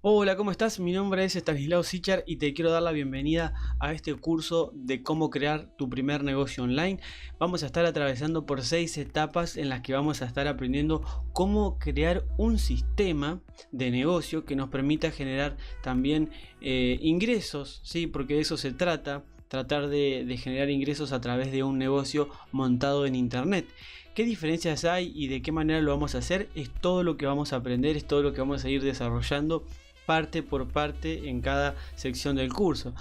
Hola, ¿cómo estás? Mi nombre es Stanislao Sichar y te quiero dar la bienvenida a este curso de cómo crear tu primer negocio online. Vamos a estar atravesando por 6 etapas en las que vamos a estar aprendiendo cómo crear un sistema de negocio que nos permita generar también ingresos, ¿sí? Porque de eso se trata. Tratar de generar ingresos a través de un negocio montado en internet. ¿Qué diferencias hay y de qué manera lo vamos a hacer? Es todo lo que vamos a aprender, es todo lo que vamos a ir desarrollando parte por parte en cada sección del curso.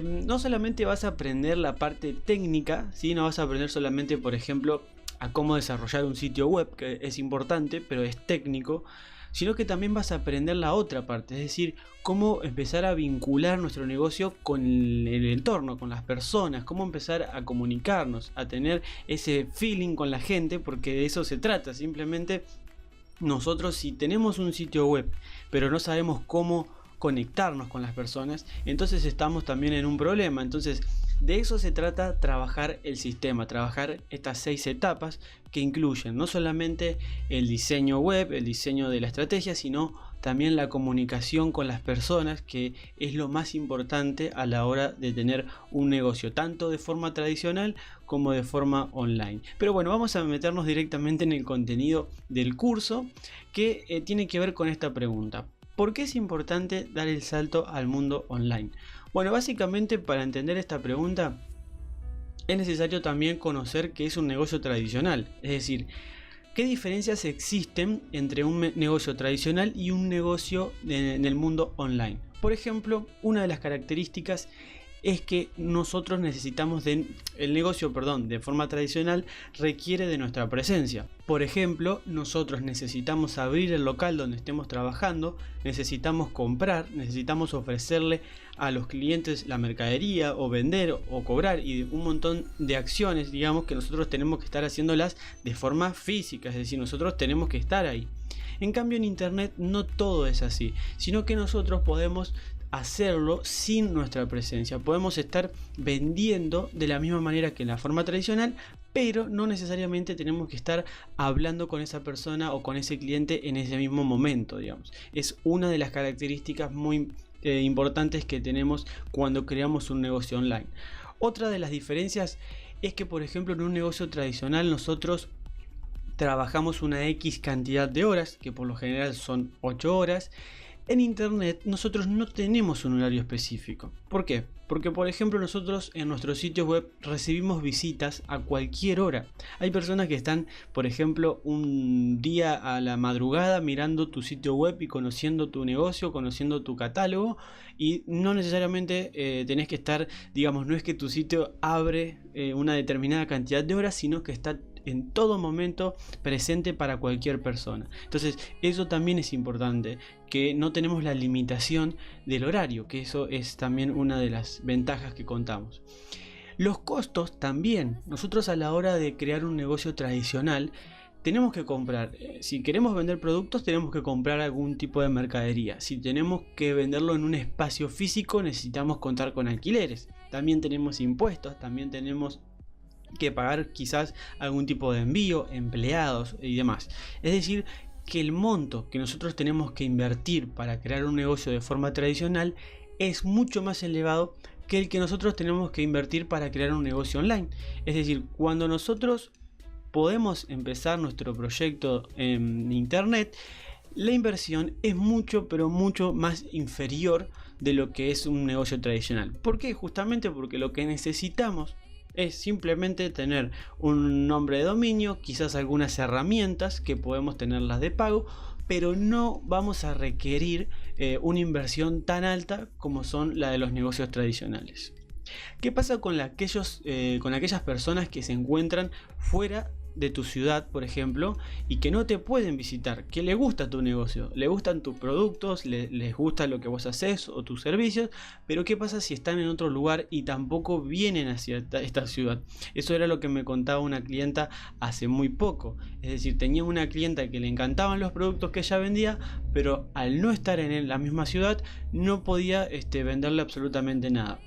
No solamente vas a aprender la parte técnica, ¿sí? No vas a aprender solamente, por ejemplo, a cómo desarrollar un sitio web, que es importante, pero es técnico, sino que también vas a aprender la otra parte, es decir, cómo empezar a vincular nuestro negocio con el entorno, con las personas, cómo empezar a comunicarnos, a tener ese feeling con la gente, porque de eso se trata. Simplemente nosotros, si tenemos un sitio web pero no sabemos cómo conectarnos con las personas, entonces estamos también en un problema. Entonces de eso se trata, trabajar el sistema, trabajar estas 6 etapas que incluyen no solamente el diseño web, el diseño de la estrategia, sino también la comunicación con las personas, que es lo más importante a la hora de tener un negocio, tanto de forma tradicional como de forma online. Pero bueno, vamos a meternos directamente en el contenido del curso, que tiene que ver con esta pregunta: ¿por qué es importante dar el salto al mundo online? Bueno, básicamente, para entender esta pregunta es necesario también conocer qué es un negocio tradicional, es decir, qué diferencias existen entre un negocio tradicional y un negocio en el mundo online. Por ejemplo, una de las características es que nosotros necesitamos el negocio, de forma tradicional, requiere de nuestra presencia. Por ejemplo, nosotros necesitamos abrir el local donde estemos trabajando, necesitamos comprar, necesitamos ofrecerle a los clientes la mercadería, o vender o cobrar, y un montón de acciones, digamos, que nosotros tenemos que estar haciéndolas de forma física, es decir, nosotros tenemos que estar ahí. En cambio, en internet no todo es así, sino que nosotros podemos hacerlo sin nuestra presencia. Podemos estar vendiendo de la misma manera que en la forma tradicional, pero no necesariamente tenemos que estar hablando con esa persona o con ese cliente en ese mismo momento, digamos. Es una de las características muy importantes que tenemos cuando creamos un negocio online. Otra de las diferencias es que, por ejemplo, en un negocio tradicional nosotros trabajamos una X cantidad de horas, que por lo general son 8 horas. En internet nosotros no tenemos un horario específico. ¿Por qué? Porque, por ejemplo, nosotros en nuestros sitios web recibimos visitas a cualquier hora. Hay personas que están, por ejemplo, un día a la madrugada mirando tu sitio web y conociendo tu negocio, conociendo tu catálogo, y no necesariamente tenés que estar, digamos, no es que tu sitio abre una determinada cantidad de horas, sino que está en todo momento presente para cualquier persona. Entonces eso también es importante, que no tenemos la limitación del horario, que eso es también una de las ventajas que contamos. Los costos también. Nosotros, a la hora de crear un negocio tradicional, tenemos que comprar, si queremos vender productos, tenemos que comprar algún tipo de mercadería. Si tenemos que venderlo en un espacio físico, necesitamos contar con alquileres. También tenemos impuestos, también tenemos que pagar quizás algún tipo de envío, empleados y demás. Es decir, que el monto que nosotros tenemos que invertir para crear un negocio de forma tradicional es mucho más elevado que el que nosotros tenemos que invertir para crear un negocio online. Es decir, cuando nosotros podemos empezar nuestro proyecto en internet, la inversión es mucho, pero mucho más inferior de lo que es un negocio tradicional. ¿Por qué? Justamente porque lo que necesitamos es simplemente tener un nombre de dominio, quizás algunas herramientas que podemos tenerlas de pago, pero no vamos a requerir una inversión tan alta como son la de los negocios tradicionales. ¿Qué pasa con aquellas personas que se encuentran fuera de tu ciudad, por ejemplo, y que no te pueden visitar, que les gusta tu negocio, les gustan tus productos, les gusta lo que vos haces o tus servicios, pero qué pasa si están en otro lugar y tampoco vienen hacia esta ciudad? Eso era lo que me contaba una clienta hace muy poco. Es decir, tenía una clienta que le encantaban los productos que ella vendía, pero al no estar en la misma ciudad no podía venderle absolutamente nada.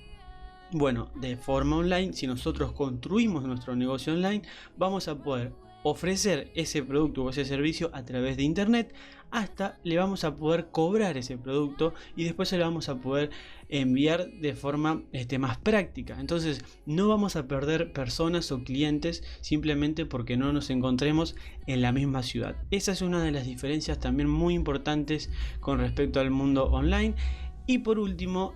Bueno, de forma online, si nosotros construimos nuestro negocio online, vamos a poder ofrecer ese producto o ese servicio a través de internet, hasta le vamos a poder cobrar ese producto y después se lo vamos a poder enviar de forma más práctica. Entonces no vamos a perder personas o clientes simplemente porque no nos encontremos en la misma ciudad. Esa es una de las diferencias también muy importantes con respecto al mundo online. Y por último,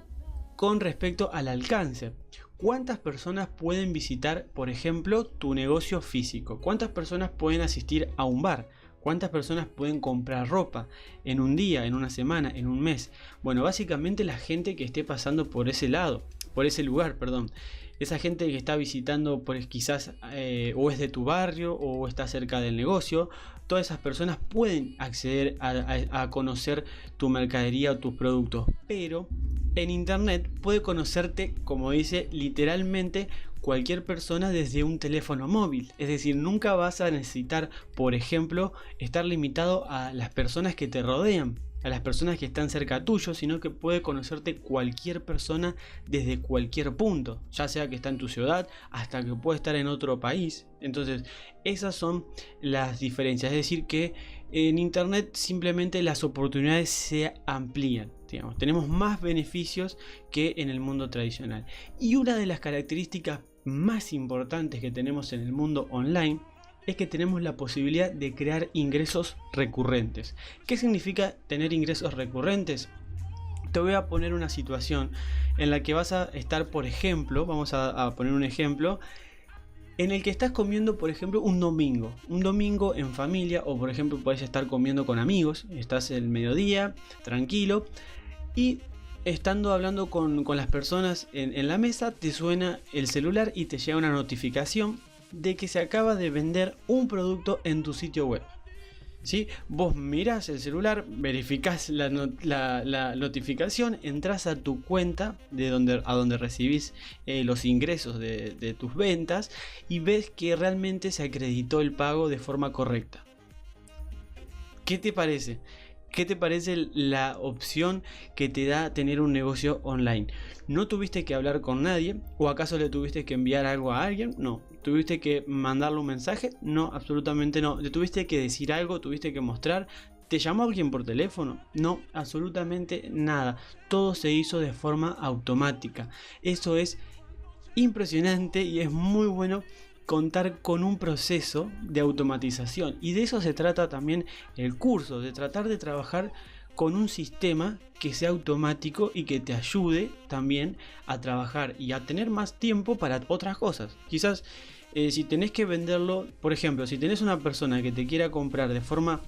con respecto al alcance. ¿Cuántas personas pueden visitar, por ejemplo, tu negocio físico? ¿Cuántas personas pueden asistir a un bar? ¿Cuántas personas pueden comprar ropa en un día, en una semana, en un mes? Bueno, básicamente la gente que esté pasando por ese lado, por ese lugar, perdón. Esa gente que está visitando, pues quizás o es de tu barrio o está cerca del negocio. Todas esas personas pueden acceder a conocer tu mercadería o tus productos. Pero en internet puede conocerte, como dice, literalmente cualquier persona desde un teléfono móvil. Es decir, nunca vas a necesitar, por ejemplo, estar limitado a las personas que te rodean, a las personas que están cerca tuyo, sino que puede conocerte cualquier persona desde cualquier punto, ya sea que está en tu ciudad hasta que puede estar en otro país. Entonces esas son las diferencias, es decir que en internet simplemente las oportunidades se amplían, digamos, tenemos más beneficios que en el mundo tradicional. Y una de las características más importantes que tenemos en el mundo online es que tenemos la posibilidad de crear ingresos recurrentes. ¿Qué significa tener ingresos recurrentes? Te voy a poner una situación en la que vas a estar, por ejemplo, vamos a poner un ejemplo, en el que estás comiendo, por ejemplo, un domingo en familia, o por ejemplo puedes estar comiendo con amigos, estás el mediodía, tranquilo, y estando hablando con las personas en la mesa, te suena el celular y te llega una notificación de que se acaba de vender un producto en tu sitio web. ¿Sí? Vos mirás el celular, verificás la notificación, entras a tu cuenta a donde recibís los ingresos de tus ventas y ves que realmente se acreditó el pago de forma correcta. ¿Qué te parece? ¿Qué te parece la opción que te da tener un negocio online? ¿No tuviste que hablar con nadie? ¿O acaso le tuviste que enviar algo a alguien? No. ¿Tuviste que mandarle un mensaje? No, absolutamente no. ¿Le tuviste que decir algo? ¿Tuviste que mostrar? ¿Te llamó alguien por teléfono? No, absolutamente nada. Todo se hizo de forma automática. Eso es impresionante y es muy bueno contar con un proceso de automatización, y de eso se trata también el curso, de tratar de trabajar con un sistema que sea automático y que te ayude también a trabajar y a tener más tiempo para otras cosas. Quizás si tenés que venderlo, por ejemplo, si tenés una persona que te quiera comprar de forma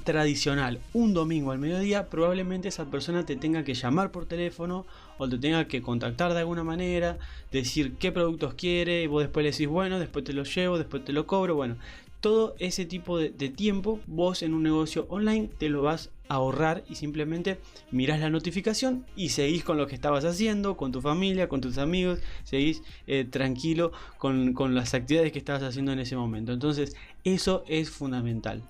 tradicional un domingo al mediodía, probablemente esa persona te tenga que llamar por teléfono o te tenga que contactar de alguna manera, decir qué productos quiere, y vos después le decís bueno, después te lo llevo, después te lo cobro. Bueno, todo ese tipo de tiempo vos en un negocio online te lo vas a ahorrar y simplemente mirás la notificación y seguís con lo que estabas haciendo, con tu familia, con tus amigos, seguís tranquilo con las actividades que estabas haciendo en ese momento. Entonces eso es fundamental.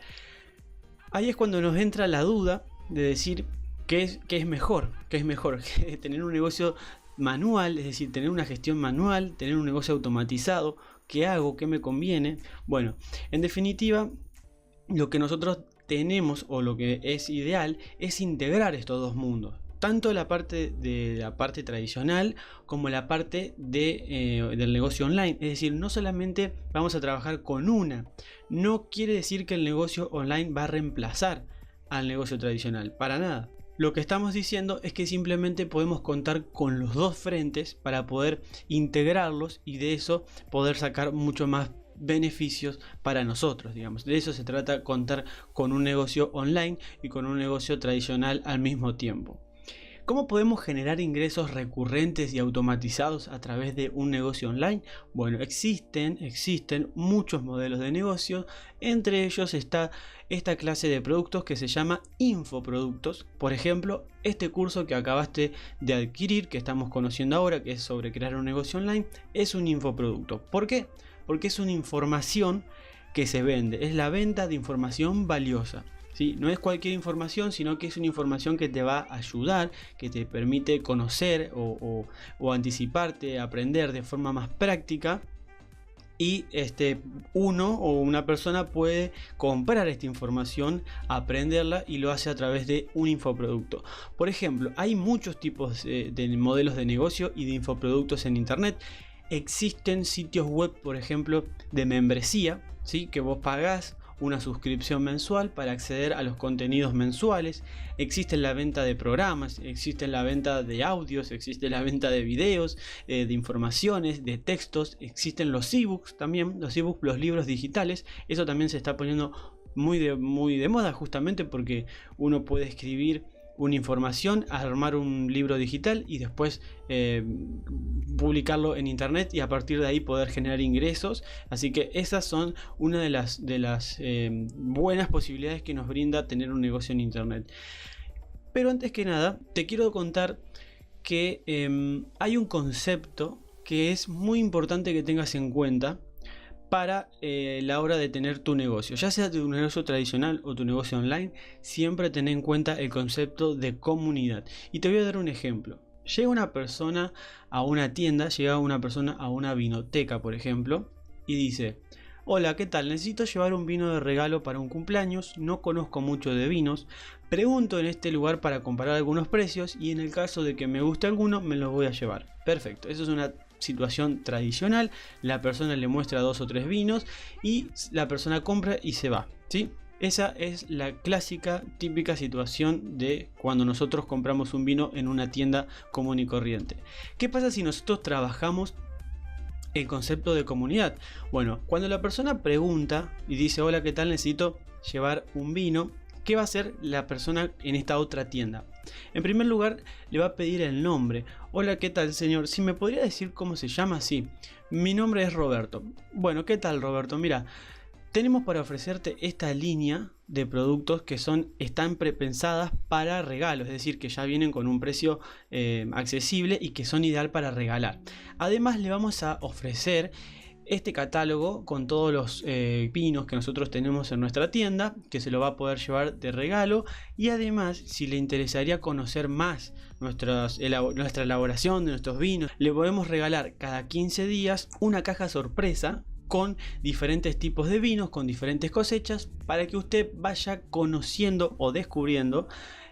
Ahí es cuando nos entra la duda de decir qué es mejor, tener un negocio manual, es decir, tener una gestión manual, tener un negocio automatizado. ¿Qué hago? ¿Qué me conviene? Bueno, en definitiva, lo que nosotros tenemos o lo que es ideal es integrar estos dos mundos. Tanto la parte tradicional como la parte del negocio online. Es decir, no solamente vamos a trabajar con una. No quiere decir que el negocio online va a reemplazar al negocio tradicional. Para nada. Lo que estamos diciendo es que simplemente podemos contar con los dos frentes para poder integrarlos y de eso poder sacar mucho más beneficios para nosotros, digamos. De eso se trata, contar con un negocio online y con un negocio tradicional al mismo tiempo. ¿Cómo podemos generar ingresos recurrentes y automatizados a través de un negocio online? Bueno, existen muchos modelos de negocio. Entre ellos está esta clase de productos que se llama infoproductos. Por ejemplo, este curso que acabaste de adquirir, que estamos conociendo ahora, que es sobre crear un negocio online, es un infoproducto. ¿Por qué? Porque es una información que se vende. Es la venta de información valiosa. ¿Sí? No es cualquier información, sino que es una información que te va a ayudar, que te permite conocer o anticiparte, aprender de forma más práctica y uno o una persona puede comprar esta información, aprenderla y lo hace a través de un infoproducto. Por ejemplo, hay muchos tipos de modelos de negocio y de infoproductos en internet. Existen sitios web, por ejemplo, de membresía, ¿sí? Que vos pagás una suscripción mensual para acceder a los contenidos mensuales. Existe la venta de programas, existe la venta de audios, existe la venta de videos, de informaciones, de textos, existen los ebooks también, los libros digitales. Eso también se está poniendo muy de moda, justamente porque uno puede escribir una información, armar un libro digital y después publicarlo en internet y a partir de ahí poder generar ingresos. Así que esas son una de las buenas posibilidades que nos brinda tener un negocio en internet. Pero antes que nada te quiero contar que hay un concepto que es muy importante que tengas en cuenta para la hora de tener tu negocio, ya sea tu negocio tradicional o tu negocio online. Siempre ten en cuenta el concepto de comunidad. Y te voy a dar un ejemplo. Llega una persona a una tienda, llega una persona a una vinoteca, por ejemplo, y dice: hola, ¿qué tal? Necesito llevar un vino de regalo para un cumpleaños, no conozco mucho de vinos, pregunto en este lugar para comparar algunos precios y en el caso de que me guste alguno me los voy a llevar. Perfecto, eso es una situación tradicional. La persona le muestra 2 o 3 vinos y la persona compra y se va, ¿sí? Esa es la clásica, típica situación de cuando nosotros compramos un vino en una tienda común y corriente. ¿Qué pasa si nosotros trabajamos el concepto de comunidad? Bueno, cuando la persona pregunta y dice: hola, ¿qué tal? Necesito llevar un vino, ¿qué va a hacer la persona en esta otra tienda? En primer lugar, le va a pedir el nombre. Hola, ¿qué tal, señor? ¿Si me podría decir cómo se llama? Sí, mi nombre es Roberto. Bueno, ¿qué tal, Roberto? Mira, tenemos para ofrecerte esta línea de productos que están prepensadas para regalos, es decir, que ya vienen con un precio accesible y que son ideal para regalar. Además, le vamos a ofrecer este catálogo con todos los vinos que nosotros tenemos en nuestra tienda, que se lo va a poder llevar de regalo. Y además, si le interesaría conocer más nuestra elaboración de nuestros vinos, le podemos regalar cada 15 días una caja sorpresa con diferentes tipos de vinos, con diferentes cosechas, para que usted vaya conociendo o descubriendo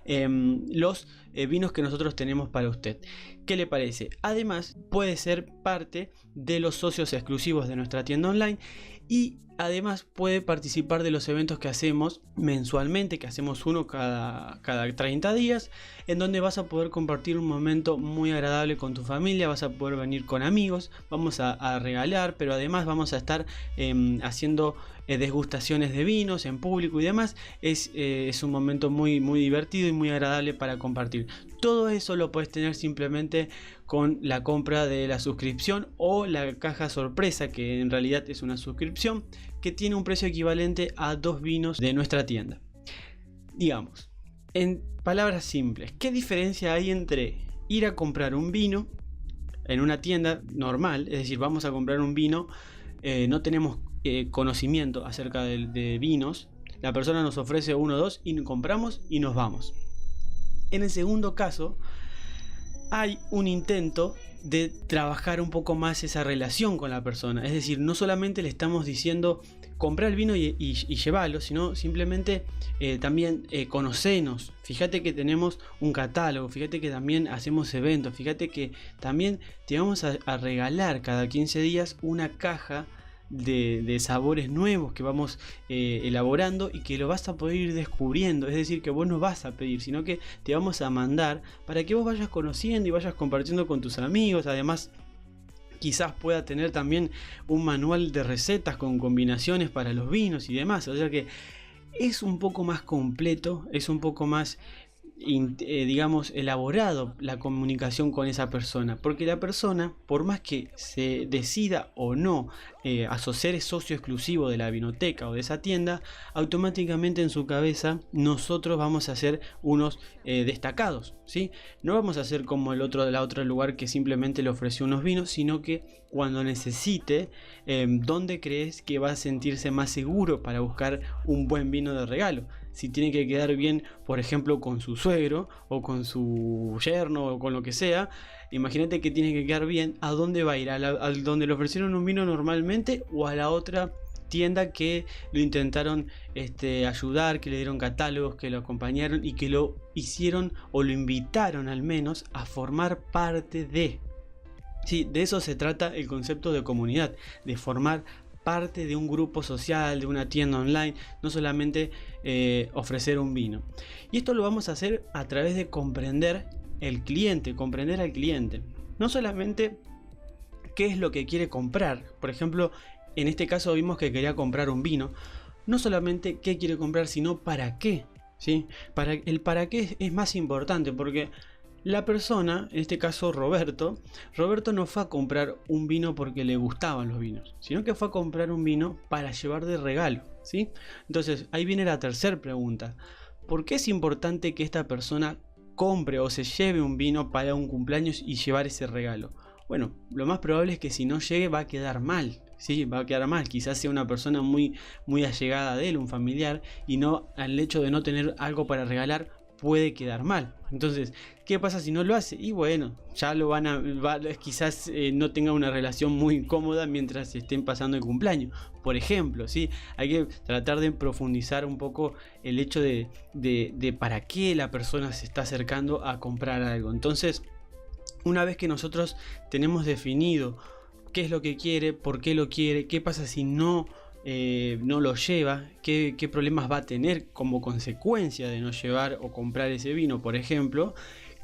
los vinos que nosotros tenemos para usted. ¿Qué le parece? Además, puede ser parte de los socios exclusivos de nuestra tienda online y además puede participar de los eventos que hacemos mensualmente, que hacemos uno cada 30 días, en donde vas a poder compartir un momento muy agradable con tu familia, vas a poder venir con amigos, vamos a regalar, pero además vamos a estar haciendo degustaciones de vinos en público y demás. Es un momento muy divertido y muy agradable para compartir. Todo eso lo puedes tener simplemente con la compra de la suscripción o la caja sorpresa, que en realidad es una suscripción que tiene un precio equivalente a 2 vinos de nuestra tienda. Digamos, en palabras simples, ¿qué diferencia hay entre ir a comprar un vino en una tienda normal? Es decir, vamos a comprar un vino, no tenemos conocimiento acerca de vinos, la persona nos ofrece 1 o 2 y compramos y nos vamos. En el segundo caso, hay un intento de trabajar un poco más esa relación con la persona. Es decir, no solamente le estamos diciendo comprar el vino y llevarlo, sino simplemente también conocernos. Fíjate que tenemos un catálogo, fíjate que también hacemos eventos, fíjate que también te vamos a regalar cada 15 días una caja de sabores nuevos que vamos elaborando y que lo vas a poder ir descubriendo. Es decir, que vos no vas a pedir, sino que te vamos a mandar para que vos vayas conociendo y vayas compartiendo con tus amigos. Además, quizás pueda tener también un manual de recetas con combinaciones para los vinos y demás. O sea que es un poco más completo, es un poco más digamos, elaborado la comunicación con esa persona, porque la persona, por más que se decida o no a ser socio exclusivo de la vinoteca o de esa tienda, automáticamente en su cabeza nosotros vamos a ser unos destacados, ¿sí? No vamos a ser como el otro lugar que simplemente le ofreció unos vinos, sino que cuando necesite, ¿dónde crees que va a sentirse más seguro para buscar un buen vino de regalo? si tiene que quedar bien, por ejemplo, con su suegro o con su yerno o con lo que sea. Imagínate que tiene que quedar bien, ¿a dónde va a ir? ¿A donde le ofrecieron un vino normalmente o a la otra tienda que lo intentaron ayudar, que le dieron catálogos, que lo acompañaron y que lo hicieron o lo invitaron al menos a formar parte de? Sí, de eso se trata el concepto de comunidad, de formar parte de un grupo social, de una tienda online, no solamente ofrecer un vino. Y esto lo vamos a hacer a través de comprender comprender al cliente. No solamente qué es lo que quiere comprar. Por ejemplo, en este caso vimos que quería comprar un vino. No solamente qué quiere comprar, sino para qué. ¿Sí? El para qué es más importante, porque la persona, en este caso Roberto no fue a comprar un vino porque le gustaban los vinos, sino que fue a comprar un vino para llevar de regalo, ¿sí? Entonces ahí viene la tercera pregunta. ¿Por qué es importante que esta persona compre o se lleve un vino para un cumpleaños y llevar ese regalo? Bueno, lo más probable es que si no llegue va a quedar mal. Sí, va a quedar mal. Quizás sea una persona muy allegada de él, un familiar, y no, al hecho de no tener algo para regalar, puede quedar mal. Entonces, ¿qué pasa si no lo hace? Y bueno, ya lo quizás no tenga una relación muy cómoda mientras estén pasando el cumpleaños. Por ejemplo, ¿sí? Hay que tratar de profundizar un poco el hecho de para qué la persona se está acercando a comprar algo. Entonces, una vez que nosotros tenemos definido qué es lo que quiere, por qué lo quiere, qué pasa si no lo lleva, qué problemas va a tener como consecuencia de no llevar o comprar ese vino, por ejemplo,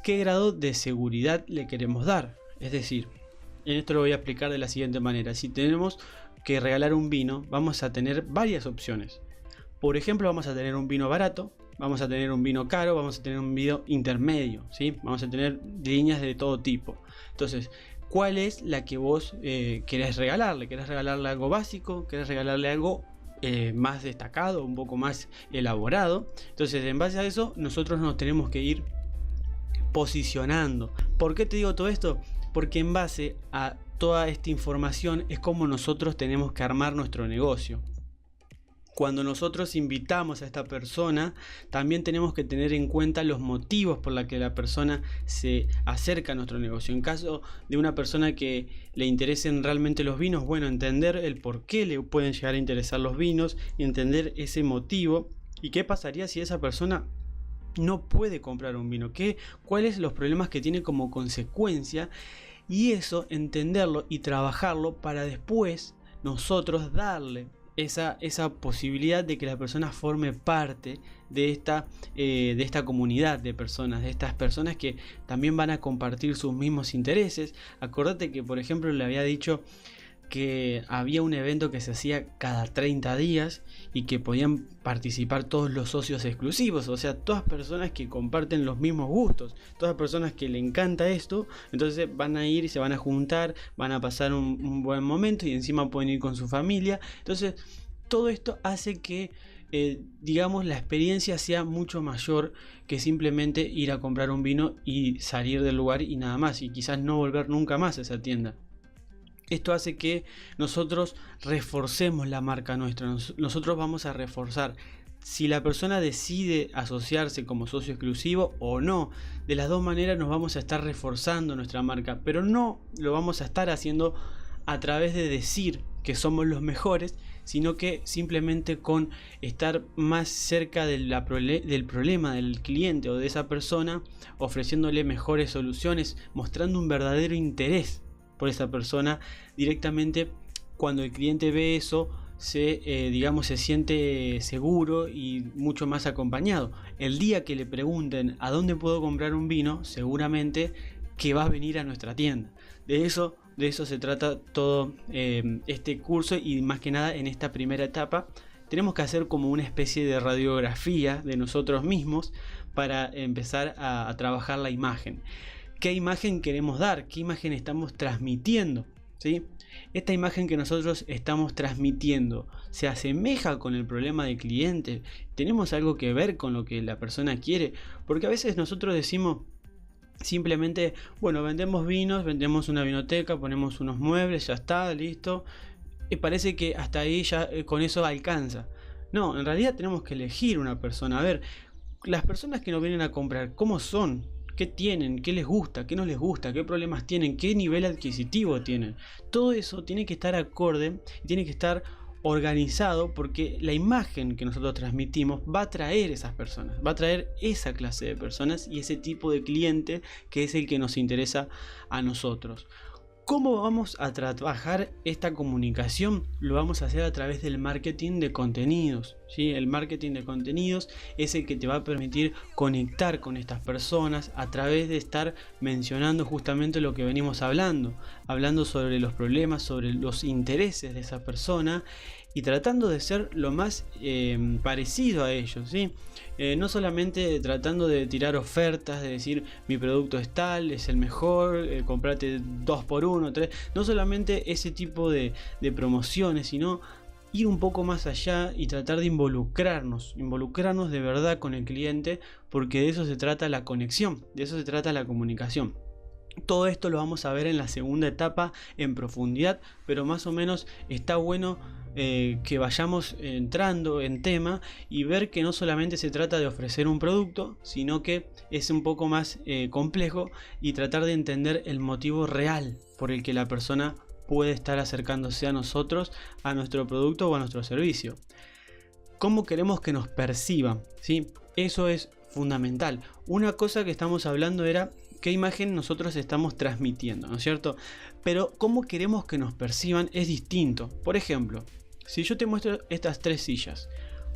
qué grado de seguridad le queremos dar. Es decir, en esto lo voy a explicar de la siguiente manera. Si tenemos que regalar un vino, vamos a tener varias opciones. Por ejemplo, vamos a tener un vino barato, vamos a tener un vino caro, vamos a tener un vino intermedio, ¿sí? Vamos a tener líneas de todo tipo. Entonces, ¿cuál es la que vos querés regalarle? ¿Querés regalarle algo básico? ¿Querés regalarle algo más destacado, un poco más elaborado? Entonces, en base a eso, nosotros nos tenemos que ir posicionando. ¿Por qué te digo todo esto? Porque en base a toda esta información es como nosotros tenemos que armar nuestro negocio. Cuando nosotros invitamos a esta persona, también tenemos que tener en cuenta los motivos por los que la persona se acerca a nuestro negocio. En caso de una persona que le interesen realmente los vinos, bueno, entender el por qué le pueden llegar a interesar los vinos y entender ese motivo. ¿Y qué pasaría si esa persona no puede comprar un vino? ¿Cuáles son los problemas que tiene como consecuencia? Y eso, entenderlo y trabajarlo para después nosotros darle esa posibilidad de que la persona forme parte de esta comunidad de personas, de estas personas que también van a compartir sus mismos intereses. Acordate que, por ejemplo, le había dicho que había un evento que se hacía cada 30 días y que podían participar todos los socios exclusivos, o sea, todas personas que comparten los mismos gustos, todas personas que le encanta esto. Entonces van a ir y se van a juntar, van a pasar un buen momento y encima pueden ir con su familia. Entonces todo esto hace que digamos, la experiencia sea mucho mayor que simplemente ir a comprar un vino y salir del lugar y nada más, y quizás no volver nunca más a esa tienda. Esto hace que nosotros reforcemos la marca nuestra. Nosotros vamos a reforzar si la persona decide asociarse como socio exclusivo o no. De las dos maneras nos vamos a estar reforzando nuestra marca, pero no lo vamos a estar haciendo a través de decir que somos los mejores, sino que simplemente con estar más cerca del problema del cliente o de esa persona, ofreciéndole mejores soluciones, mostrando un verdadero interés por esa persona. Directamente, cuando el cliente ve eso, se siente seguro y mucho más acompañado. El día que le pregunten a dónde puedo comprar un vino, seguramente que va a venir a nuestra tienda. De eso se trata todo este curso, y más que nada en esta primera etapa tenemos que hacer como una especie de radiografía de nosotros mismos para empezar a trabajar la imagen. ¿Qué imagen queremos dar? ¿Qué imagen estamos transmitiendo? ¿Sí? Esta imagen que nosotros estamos transmitiendo se asemeja con el problema del cliente. ¿Tenemos algo que ver con lo que la persona quiere? Porque a veces nosotros decimos simplemente, bueno, vendemos vinos, vendemos una vinoteca, ponemos unos muebles, ya está, listo. Y parece que hasta ahí ya con eso alcanza. No, en realidad tenemos que elegir una persona. A ver, las personas que nos vienen a comprar, ¿cómo son? ¿Qué tienen? ¿Qué les gusta? ¿Qué no les gusta? ¿Qué problemas tienen? ¿Qué nivel adquisitivo tienen? Todo eso tiene que estar acorde y tiene que estar organizado, porque la imagen que nosotros transmitimos va a atraer esas personas, va a atraer esa clase de personas y ese tipo de cliente que es el que nos interesa a nosotros. ¿Cómo vamos a trabajar esta comunicación? Lo vamos a hacer a través del marketing de contenidos, ¿sí? El marketing de contenidos es el que te va a permitir conectar con estas personas a través de estar mencionando justamente lo que venimos hablando sobre los problemas, sobre los intereses de esa persona y tratando de ser lo más parecido a ellos, ¿sí? No solamente tratando de tirar ofertas, de decir mi producto es tal, es el mejor, comprate 2x1, 3, no solamente ese tipo de promociones, sino ir un poco más allá y tratar de involucrarnos de verdad con el cliente, porque de eso se trata la conexión, de eso se trata la comunicación. Todo esto lo vamos a ver en la segunda etapa en profundidad, pero más o menos está bueno que vayamos entrando en tema y ver que no solamente se trata de ofrecer un producto, sino que es un poco más complejo, y tratar de entender el motivo real por el que la persona puede estar acercándose a nosotros, a nuestro producto o a nuestro servicio. ¿Cómo queremos que nos perciban? ¿Sí? Eso es fundamental. Una cosa que estamos hablando era qué imagen nosotros estamos transmitiendo, ¿no es cierto? Pero cómo queremos que nos perciban es distinto. Por ejemplo, si yo te muestro estas 3 sillas,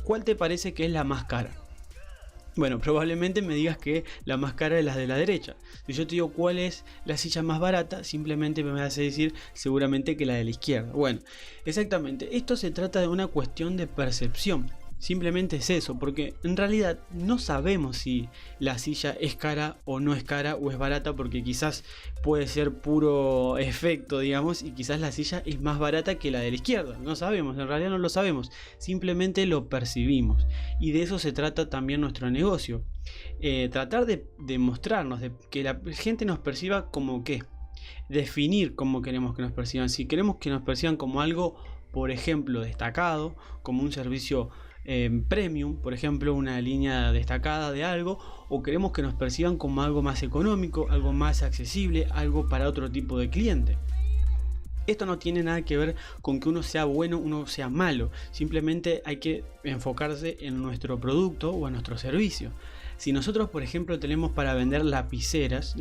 ¿cuál te parece que es la más cara? Bueno, probablemente me digas que la más cara es la de la derecha. Si yo te digo cuál es la silla más barata, simplemente me vas a decir seguramente que la de la izquierda. Bueno, exactamente, esto se trata de una cuestión de percepción. Simplemente es eso, porque en realidad no sabemos si la silla es cara o no es cara o es barata, porque quizás puede ser puro efecto, digamos, y quizás la silla es más barata que la de la izquierda. No sabemos, en realidad no lo sabemos, simplemente lo percibimos, y de eso se trata también nuestro negocio. Tratar de mostrarnos, de que la gente nos perciba como qué, definir cómo queremos que nos perciban. Si queremos que nos perciban como algo, por ejemplo, destacado, como un servicio premium, por ejemplo, una línea destacada de algo, o queremos que nos perciban como algo más económico, algo más accesible, algo para otro tipo de cliente. Esto no tiene nada que ver con que uno sea bueno, uno sea malo, simplemente hay que enfocarse en nuestro producto o en nuestro servicio. Si nosotros, por ejemplo, tenemos para vender lapiceras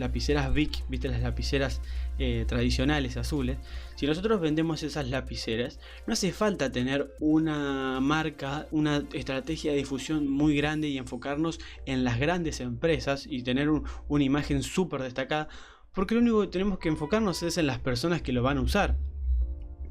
Bic, viste, las lapiceras tradicionales azules, si nosotros vendemos esas lapiceras, no hace falta tener una marca, una estrategia de difusión muy grande y enfocarnos en las grandes empresas y tener una imagen súper destacada, porque lo único que tenemos que enfocarnos es en las personas que lo van a usar,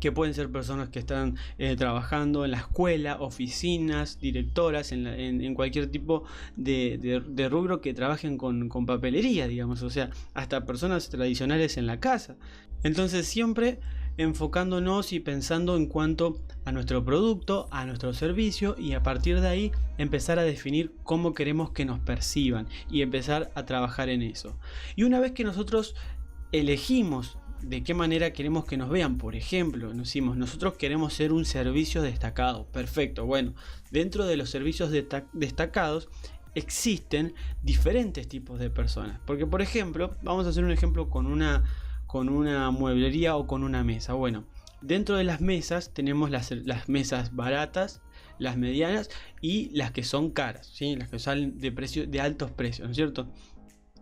que pueden ser personas que están trabajando en la escuela, oficinas, directoras, en cualquier tipo de rubro que trabajen con papelería, digamos, o sea, hasta personas tradicionales en la casa. Entonces siempre enfocándonos y pensando en cuanto a nuestro producto, a nuestro servicio, y a partir de ahí empezar a definir cómo queremos que nos perciban y empezar a trabajar en eso. Y una vez que nosotros elegimos de qué manera queremos que nos vean, por ejemplo, nos decimos, nosotros queremos ser un servicio destacado, perfecto. Bueno, dentro de los servicios destacados existen diferentes tipos de personas, porque por ejemplo, vamos a hacer un ejemplo con una mueblería o con una mesa. Bueno, dentro de las mesas tenemos las mesas baratas, las medianas y las que son caras, ¿sí? Las que salen de altos precios, ¿no es cierto?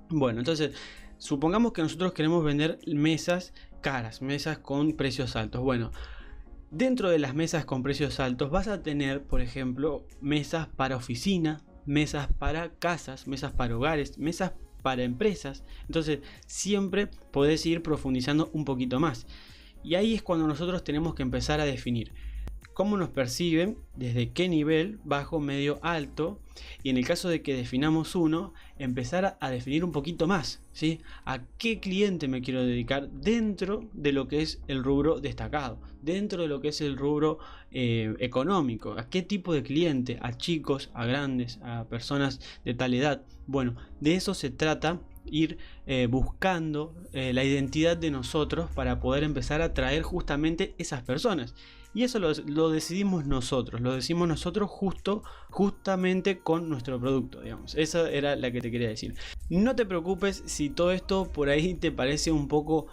Bueno, entonces supongamos que nosotros queremos vender mesas caras, mesas con precios altos. Bueno, dentro de las mesas con precios altos vas a tener, por ejemplo, mesas para oficina, mesas para casas, mesas para hogares, mesas para empresas. Entonces siempre podés ir profundizando un poquito más. Y ahí es cuando nosotros tenemos que empezar a definir cómo nos perciben, desde qué nivel, bajo, medio, alto, y en el caso de que definamos uno, empezar a definir un poquito más, ¿sí? A qué cliente me quiero dedicar dentro de lo que es el rubro destacado, dentro de lo que es el rubro económico, a qué tipo de cliente, a chicos, a grandes, a personas de tal edad. Bueno, de eso se trata, ir buscando la identidad de nosotros para poder empezar a atraer justamente esas personas. Y eso lo decidimos nosotros, justamente con nuestro producto, digamos. Esa era la que te quería decir. No te preocupes si todo esto por ahí te parece un poco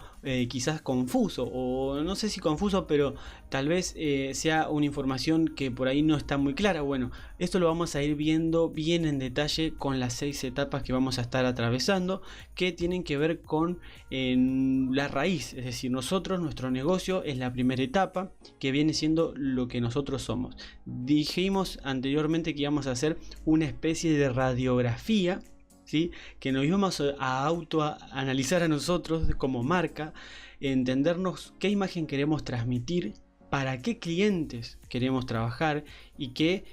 quizás confuso, o no sé si confuso, pero tal vez sea una información que por ahí no está muy clara. Bueno, esto lo vamos a ir viendo bien en detalle con las 6 etapas que vamos a estar atravesando, que tienen que ver con la raíz, es decir, nuestro negocio es la primera etapa, que viene siendo lo que nosotros somos. Dijimos anteriormente que íbamos a hacer una especie de radiografía, ¿sí? Que nos íbamos a autoanalizar a nosotros como marca, entendernos qué imagen queremos transmitir, para qué clientes queremos trabajar y qué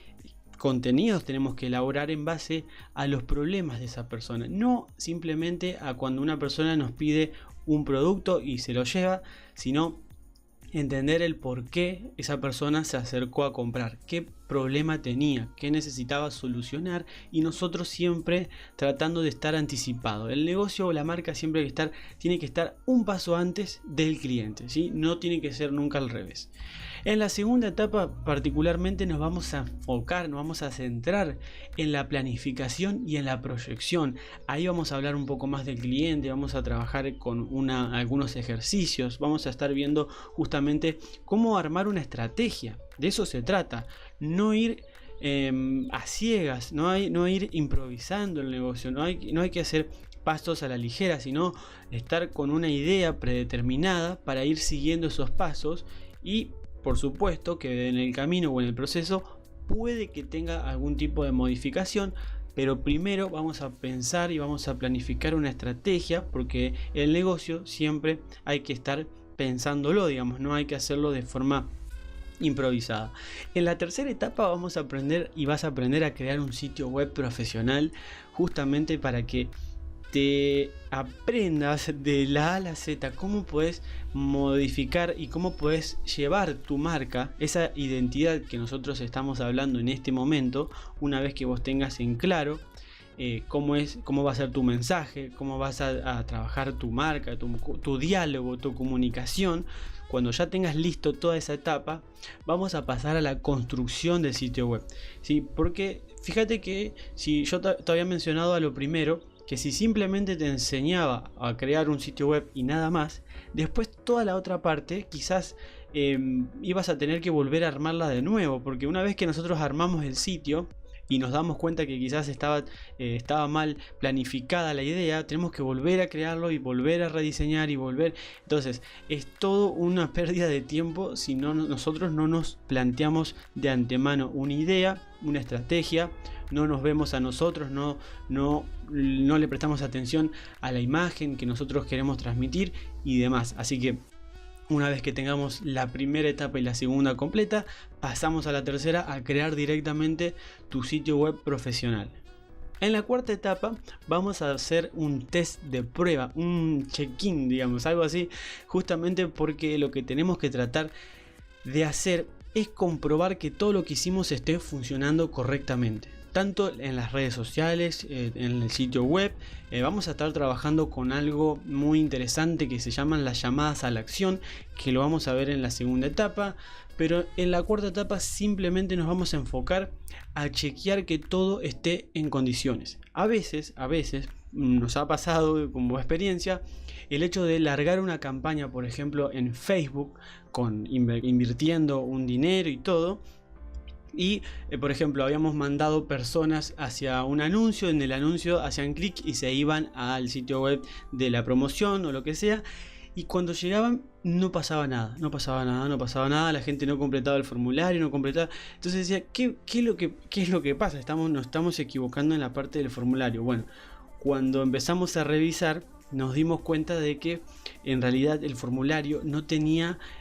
contenidos tenemos que elaborar en base a los problemas de esa persona, no simplemente a cuando una persona nos pide un producto y se lo lleva, sino entender el por qué esa persona se acercó a comprar, qué problema tenía, qué necesitaba solucionar, y nosotros siempre tratando de estar anticipado. El negocio o la marca siempre tiene que estar un paso antes del cliente, ¿sí? No tiene que ser nunca al revés. En la segunda etapa particularmente nos vamos a enfocar, nos vamos a centrar en la planificación y en la proyección. Ahí vamos a hablar un poco más del cliente, vamos a trabajar con algunos ejercicios, vamos a estar viendo justamente cómo armar una estrategia. De eso se trata, no ir a ciegas, no ir improvisando el negocio, no hay que hacer pasos a la ligera, sino estar con una idea predeterminada para ir siguiendo esos pasos. Y por supuesto que en el camino o en el proceso puede que tenga algún tipo de modificación, pero primero vamos a pensar y vamos a planificar una estrategia, porque el negocio siempre hay que estar pensándolo, digamos, no hay que hacerlo de forma improvisada. En la tercera etapa vas a aprender a crear un sitio web profesional, justamente para que te aprendas de la A a la Z cómo puedes modificar y cómo puedes llevar tu marca, esa identidad que nosotros estamos hablando en este momento, una vez que vos tengas en claro cómo va a ser tu mensaje, cómo vas a trabajar tu marca, tu diálogo, tu comunicación. Cuando ya tengas listo toda esa etapa, vamos a pasar a la construcción del sitio web, ¿sí? Porque fíjate que si yo te había mencionado a lo primero, que si simplemente te enseñaba a crear un sitio web y nada más, después toda la otra parte quizás ibas a tener que volver a armarla de nuevo, porque una vez que nosotros armamos el sitio y nos damos cuenta que quizás estaba mal planificada la idea, tenemos que volver a crearlo y volver a rediseñar y volver. Entonces es todo una pérdida de tiempo si nosotros no nos planteamos de antemano una idea, una estrategia, no nos vemos a nosotros, no le prestamos atención a la imagen que nosotros queremos transmitir y demás. Así que una vez que tengamos la primera etapa y la segunda completa, pasamos a la tercera, a crear directamente tu sitio web profesional. En la cuarta etapa vamos a hacer un test de prueba, un check-in, digamos, algo así, justamente porque lo que tenemos que tratar de hacer es comprobar que todo lo que hicimos esté funcionando correctamente. Tanto en las redes sociales, en el sitio web, vamos a estar trabajando con algo muy interesante que se llaman las llamadas a la acción, que lo vamos a ver en la segunda etapa, pero en la cuarta etapa simplemente nos vamos a enfocar a chequear que todo esté en condiciones. A veces nos ha pasado como experiencia el hecho de largar una campaña, por ejemplo en Facebook, invirtiendo un dinero y todo. Y por ejemplo habíamos mandado personas hacia un anuncio, en el anuncio hacían clic y se iban al sitio web de la promoción o lo que sea, y cuando llegaban no pasaba nada, la gente no completaba el formulario, entonces decía, ¿qué es lo que pasa? Nos estamos equivocando en la parte del formulario. Bueno, cuando empezamos a revisar nos dimos cuenta de que en realidad el formulario no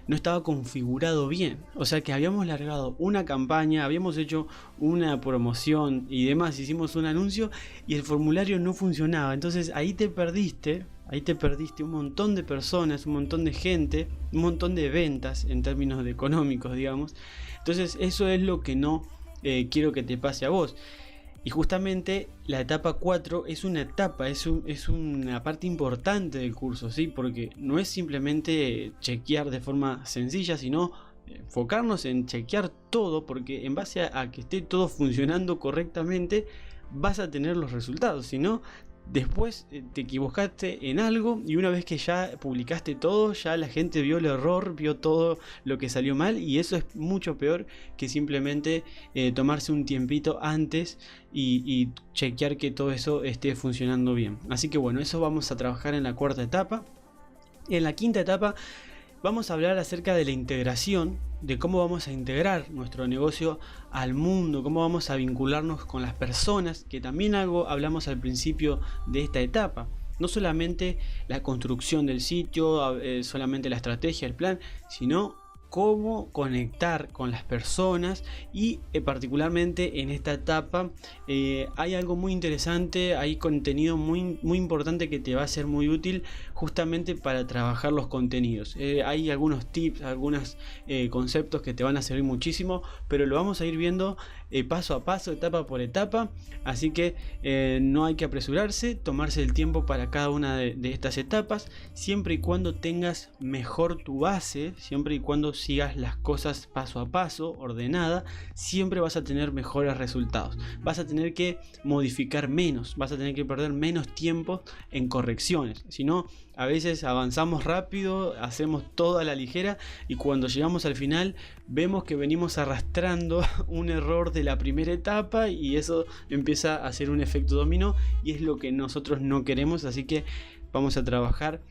estaba configurado bien. O sea que habíamos largado una campaña, habíamos hecho una promoción y demás, hicimos un anuncio y el formulario no funcionaba. Entonces ahí te perdiste un montón de personas, un montón de gente, un montón de ventas en términos de económicos, digamos. Entonces eso es lo que no quiero que te pase a vos. Y justamente la etapa 4 es una parte importante del curso, ¿sí? Porque no es simplemente chequear de forma sencilla, sino enfocarnos en chequear todo, porque en base a que esté todo funcionando correctamente vas a tener los resultados. Si no, después te equivocaste en algo y una vez que ya publicaste todo, ya la gente vio el error, vio todo lo que salió mal, y eso es mucho peor que simplemente tomarse un tiempito antes y chequear que todo eso esté funcionando bien. Así que bueno, eso vamos a trabajar en la cuarta etapa. En la quinta etapa vamos a hablar acerca de la integración, de cómo vamos a integrar nuestro negocio al mundo, cómo vamos a vincularnos con las personas, que también hablamos al principio de esta etapa. No solamente la construcción del sitio, solamente la estrategia, el plan, sino cómo conectar con las personas. Y particularmente en esta etapa hay algo muy interesante, hay contenido muy importante que te va a ser muy útil justamente para trabajar los contenidos. Hay algunos tips, algunos conceptos que te van a servir muchísimo, pero lo vamos a ir viendo paso a paso, etapa por etapa. Así que no hay que apresurarse, tomarse el tiempo para cada una de estas etapas, siempre y cuando tengas mejor tu base, siempre y cuando sigas las cosas paso a paso, ordenada, siempre vas a tener mejores resultados. Vas a tener que modificar menos, vas a tener que perder menos tiempo en correcciones. Si no, a veces avanzamos rápido, hacemos todo a la ligera, y cuando llegamos al final vemos que venimos arrastrando un error de la primera etapa, y eso empieza a hacer un efecto dominó, y es lo que nosotros no queremos. Así que vamos a trabajar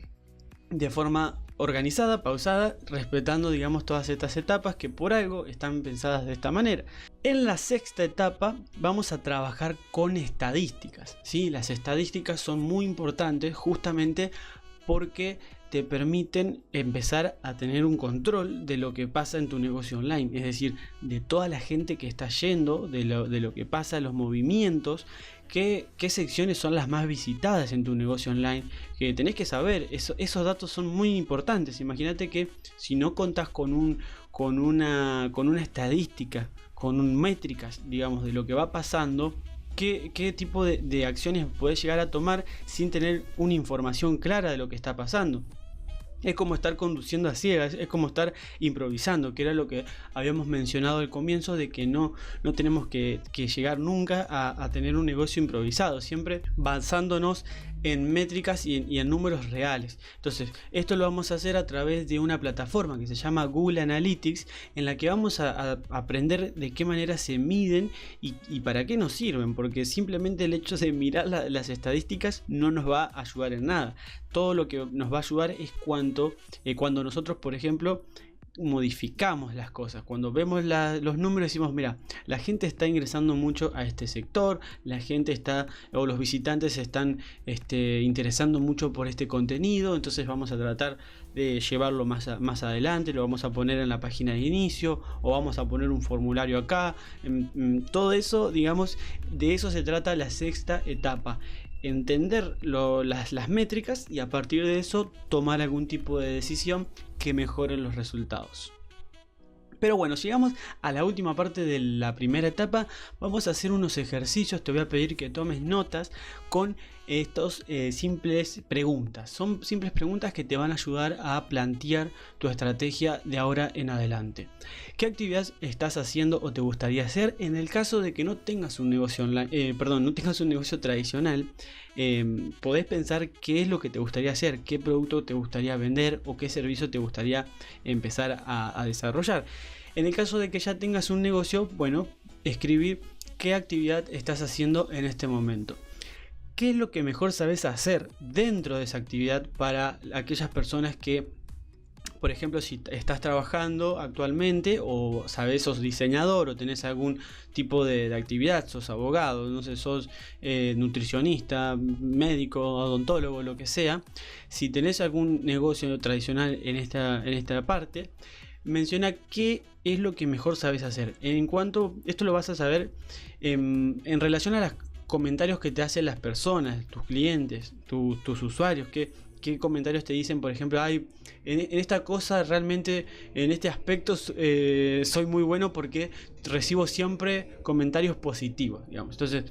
de forma organizada, pausada, respetando, digamos, todas estas etapas que por algo están pensadas de esta manera. En la sexta etapa vamos a trabajar con estadísticas, ¿sí? Las estadísticas son muy importantes justamente porque te permiten empezar a tener un control de lo que pasa en tu negocio online, es decir, de toda la gente que está yendo, de lo que pasa, los movimientos, qué secciones son las más visitadas en tu negocio online, que tenés que saber. Esos datos son muy importantes. Imagínate que si no contás con una estadística, con métricas, digamos, de lo que va pasando, ¿qué tipo de acciones puedes llegar a tomar sin tener una información clara de lo que está pasando? Es como estar conduciendo a ciegas, es como estar improvisando, que era lo que habíamos mencionado al comienzo, de que no tenemos que llegar nunca a tener un negocio improvisado, siempre basándonos en métricas y en números reales. Entonces, esto lo vamos a hacer a través de una plataforma que se llama Google Analytics, en la que vamos a aprender de qué manera se miden y para qué nos sirven, porque simplemente el hecho de mirar las estadísticas no nos va a ayudar en nada. Todo lo que nos va a ayudar es cuando nosotros, por ejemplo, modificamos las cosas. Cuando vemos los números decimos, mira, la gente está ingresando mucho a este sector, la gente o los visitantes se están interesando mucho por este contenido, entonces vamos a tratar de llevarlo más adelante, lo vamos a poner en la página de inicio, o vamos a poner un formulario acá. Todo eso, digamos, de eso se trata la sexta etapa: entender las métricas, y a partir de eso tomar algún tipo de decisión que mejore los resultados. Pero bueno, llegamos a la última parte de la primera etapa. Vamos a hacer unos ejercicios. Te voy a pedir que tomes notas con estos simples preguntas. Son simples preguntas que te van a ayudar a plantear tu estrategia de ahora en adelante. ¿Qué actividad estás haciendo o te gustaría hacer en el caso de que no tengas un negocio online? No tengas un negocio tradicional. Podés pensar qué es lo que te gustaría hacer, qué producto te gustaría vender o qué servicio te gustaría empezar a desarrollar. En el caso de que ya tengas un negocio, bueno, escribir qué actividad estás haciendo en este momento. ¿Qué es lo que mejor sabes hacer dentro de esa actividad para aquellas personas que, por ejemplo, si estás trabajando actualmente o sabes, sos diseñador o tenés algún tipo de actividad, sos abogado, no sé, sos nutricionista, médico, odontólogo, lo que sea? Si tenés algún negocio tradicional en esta parte, menciona qué es lo que mejor sabes hacer. En cuanto, esto lo vas a saber en relación a los comentarios que te hacen las personas, tus clientes, tus usuarios, qué comentarios te dicen. Por ejemplo, en esta cosa realmente, en este aspecto soy muy bueno porque recibo siempre comentarios positivos, digamos. Entonces,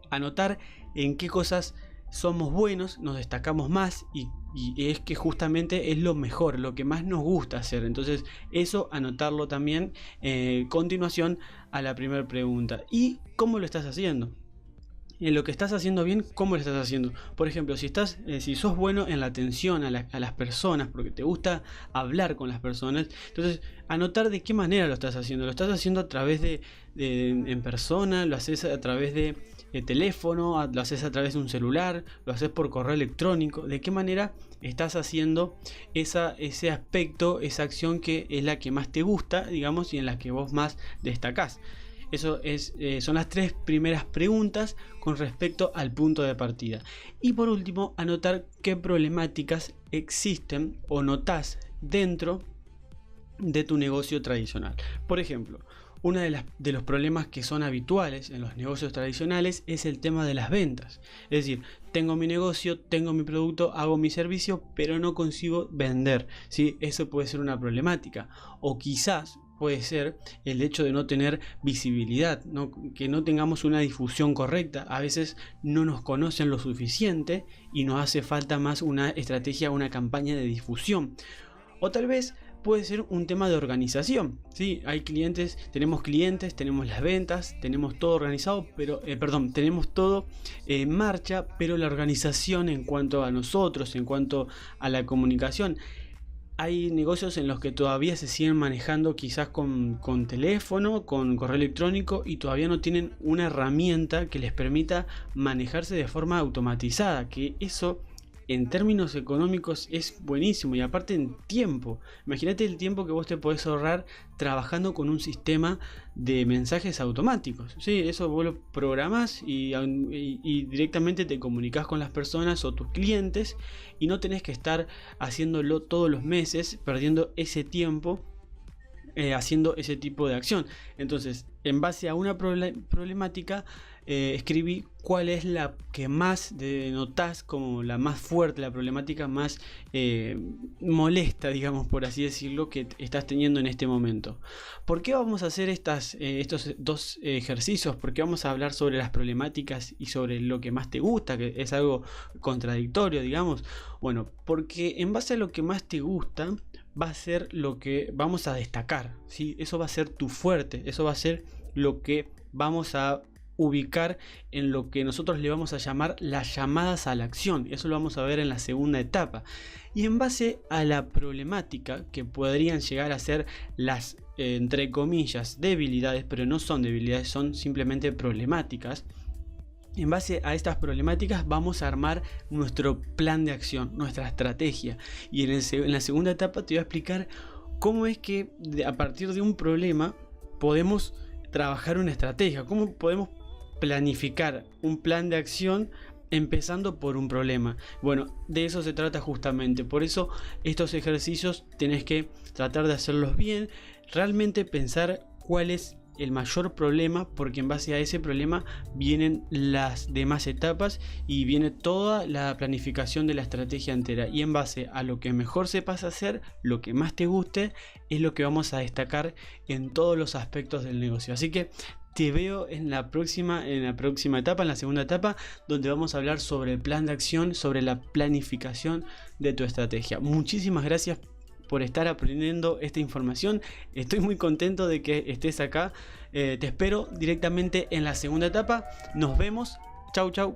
anotar en qué cosas somos buenos, nos destacamos más y y es que justamente es lo mejor, lo que más nos gusta hacer. Entonces eso anotarlo también continuación a la primera pregunta. ¿Y cómo lo estás haciendo? En lo que estás haciendo bien, ¿cómo lo estás haciendo? Por ejemplo, si sos bueno en la atención a las personas, porque te gusta hablar con las personas, entonces anotar de qué manera lo estás haciendo. Lo estás haciendo a través en persona, lo haces a través de teléfono, lo haces a través de un celular, lo haces por correo electrónico. ¿De qué manera estás haciendo ese aspecto, esa acción que es la que más te gusta, digamos, y en la que vos más destacás? Eso son las 3 primeras preguntas con respecto al punto de partida. Y por último, anotar qué problemáticas existen o notás dentro de tu negocio tradicional. Por ejemplo, uno de los problemas que son habituales en los negocios tradicionales es el tema de las ventas. Es decir, tengo mi negocio, tengo mi producto, hago mi servicio, pero no consigo vender, ¿sí? Eso puede ser una problemática. O quizás puede ser el hecho de no tener visibilidad, que no tengamos una difusión correcta. A veces no nos conocen lo suficiente y nos hace falta más una estrategia, una campaña de difusión. O tal vez puede ser un tema de organización, ¿sí? Tenemos clientes, tenemos las ventas, tenemos todo organizado, pero tenemos todo en marcha, pero la organización en cuanto a nosotros, en cuanto a la comunicación, hay negocios en los que todavía se siguen manejando quizás con teléfono, con correo electrónico, y todavía no tienen una herramienta que les permita manejarse de forma automatizada, que eso en términos económicos es buenísimo, y aparte en tiempo. Imagínate el tiempo que vos te podés ahorrar trabajando con un sistema de mensajes automáticos, ¿sí? Eso vos lo programás y directamente te comunicas con las personas o tus clientes, y no tenés que estar haciéndolo todos los meses, perdiendo ese tiempo haciendo ese tipo de acción. Entonces, en base a una problemática, escribí cuál es la que más notás como la más fuerte, la problemática más molesta, digamos, por así decirlo, que estás teniendo en este momento. ¿Por qué vamos a hacer estos 2 ejercicios? ¿Por qué vamos a hablar sobre las problemáticas y sobre lo que más te gusta, que es algo contradictorio, digamos? Bueno, porque en base a lo que más te gusta va a ser lo que vamos a destacar, ¿sí? Eso va a ser tu fuerte, eso va a ser lo que vamos a ubicar en lo que nosotros le vamos a llamar las llamadas a la acción. Eso lo vamos a ver en la segunda etapa. Y en base a la problemática, que podrían llegar a ser las, entre comillas, debilidades, pero no son debilidades, son simplemente problemáticas. En base a estas problemáticas vamos a armar nuestro plan de acción, nuestra estrategia. Y en la segunda etapa te voy a explicar cómo es que a partir de un problema podemos trabajar una estrategia, cómo podemos planificar un plan de acción empezando por un problema. Bueno, de eso se trata justamente. Por eso estos ejercicios tenés que tratar de hacerlos bien, realmente pensar cuál es el mayor problema, porque en base a ese problema vienen las demás etapas y viene toda la planificación de la estrategia entera, y en base a lo que mejor sepas hacer, lo que más te guste, es lo que vamos a destacar en todos los aspectos del negocio. Así que te veo en la próxima etapa, en la segunda etapa, donde vamos a hablar sobre el plan de acción, sobre la planificación de tu estrategia. Muchísimas gracias por estar aprendiendo esta información. Estoy muy contento de que estés acá. Te espero directamente en la segunda etapa. Nos vemos. Chau, chau.